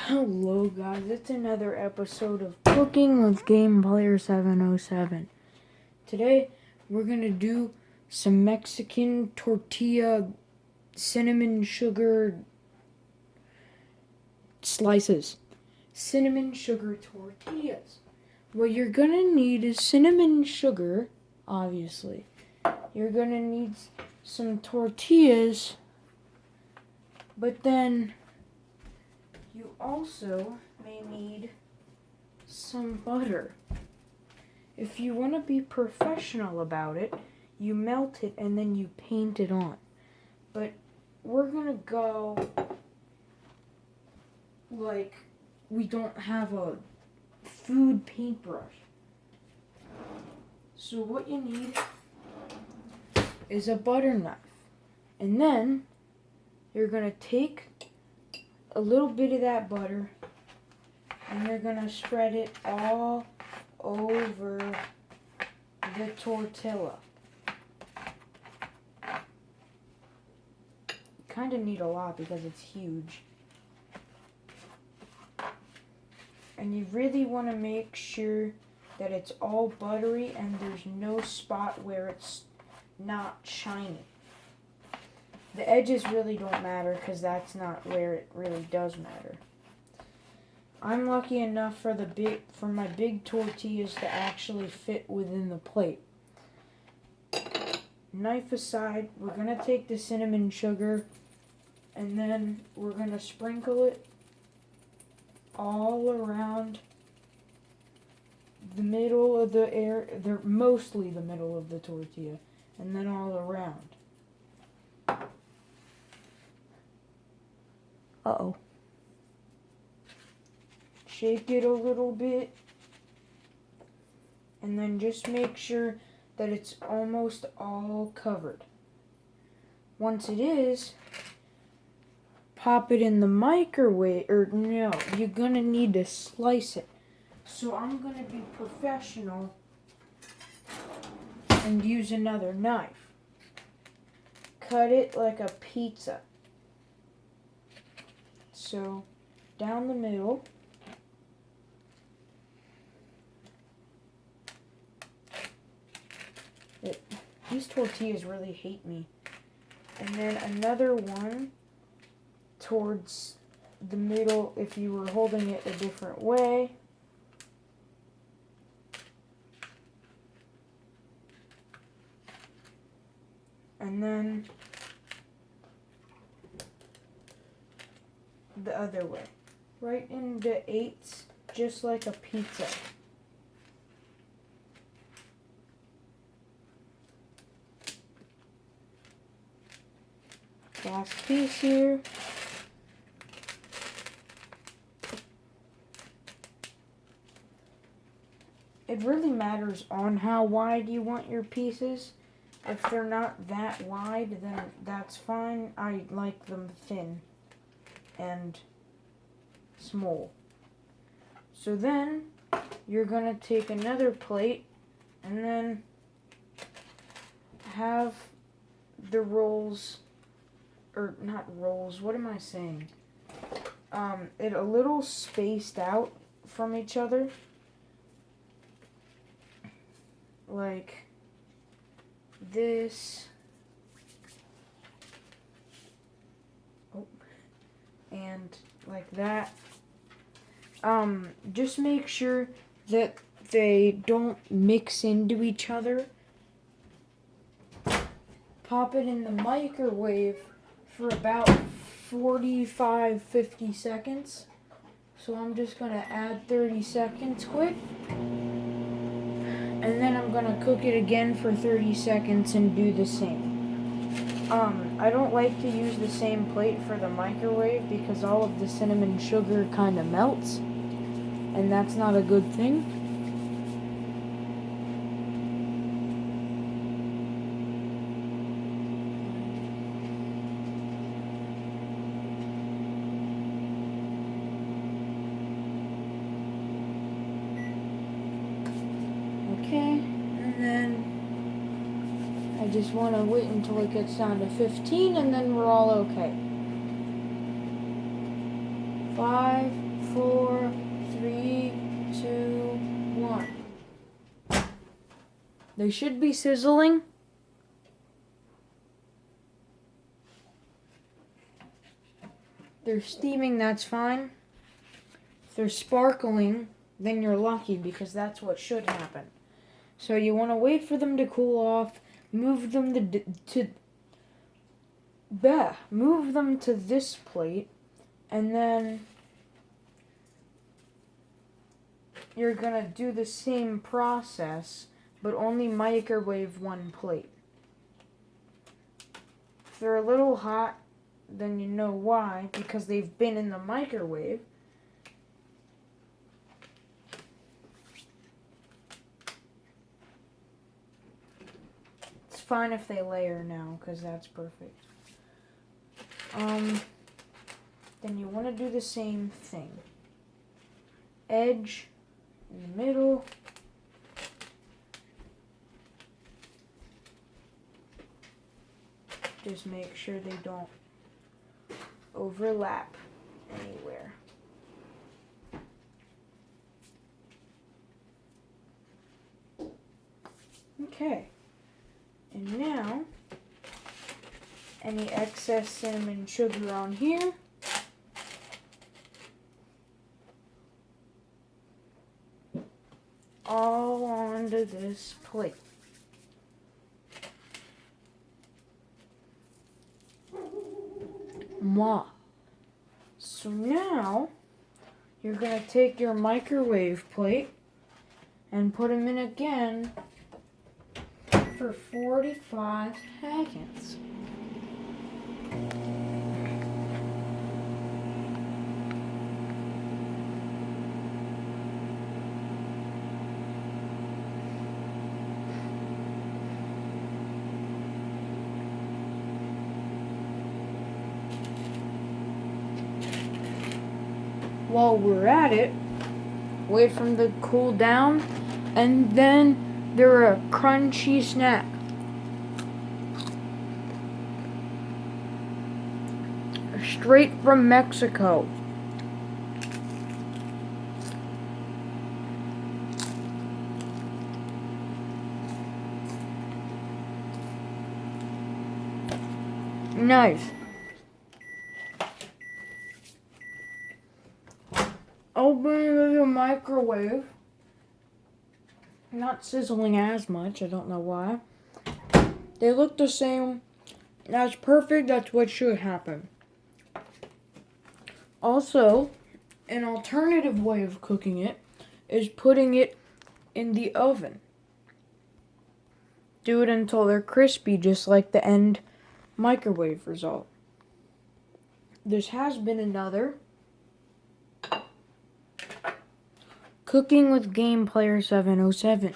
Hello guys, it's another episode of Cooking with gameplayer707. Today we're gonna do some Mexican tortilla cinnamon sugar slices. Cinnamon sugar tortillas. What you're gonna need is cinnamon sugar, obviously. You're gonna need some tortillas, but then you also may need some butter. If you want to be professional about it, you melt it and then you paint it on. But we're going to go like we don't have a food paintbrush. So what you need is a butter knife. And then you're going to take a little bit of that butter and you're going to spread it all over the tortilla. You kind of need a lot because it's huge. And you really want to make sure that it's all buttery and there's no spot where it's not shiny. The edges really don't matter because that's not where it really does matter. I'm lucky enough for my big tortillas to actually fit within the plate. Knife aside, we're going to take the cinnamon sugar and then we're going to sprinkle it all around the middle of mostly the middle of the tortilla, and then all around. Uh-oh. Shake it a little bit. And then just make sure that it's almost all covered. Once it is, pop it in the microwave. No, you're going to need to slice it. So I'm going to be professional and use another knife. Cut it like a pizza. So, down the middle. These tortillas really hate me. And then another one towards the middle if you were holding it a different way. And then the other way, right into eighths, just like a pizza. Last piece here. It really matters on how wide you want your pieces. If they're not that wide, then that's fine. I like them thin and small. So then you're going to take another plate and then have the rolls, or not rolls, what am I saying? It a little spaced out from each other. Like this. And like that. Just make sure that they don't mix into each other. Pop it in the microwave for about 45-50 seconds. So I'm just going to add 30 seconds quick. And then I'm going to cook it again for 30 seconds and do the same. I don't like to use the same plate for the microwave because all of the cinnamon sugar kind of melts. And that's not a good thing. Okay, and then I just want to wait until it gets down to 15 and then we're all okay. 5, 4, 3, 2, 1. They should be sizzling. They're steaming, that's fine. If they're sparkling, then you're lucky because that's what should happen. So you want to wait for them to cool off, move them to this plate, and then you're going to do the same process, but only microwave one plate. If they're a little hot, then you know why, because they've been in the microwave. It's fine if they layer now, because that's perfect. Then you want to do the same thing. Edge in the middle. Just make sure they don't overlap anywhere. Okay. And now, any excess cinnamon sugar on here. All onto this plate. Mwah. So now, you're going to take your microwave plate and put them in again for 45 seconds. While we're at it, wait for them to cool down, and then they're a crunchy snack. Straight from Mexico. Nice. Opening the microwave. Not sizzling as much, I don't know why. They look the same. That's perfect, that's what should happen. Also, an alternative way of cooking it is putting it in the oven. Do it until they're crispy, just like the end microwave result. This has been another Cooking with gameplayer707.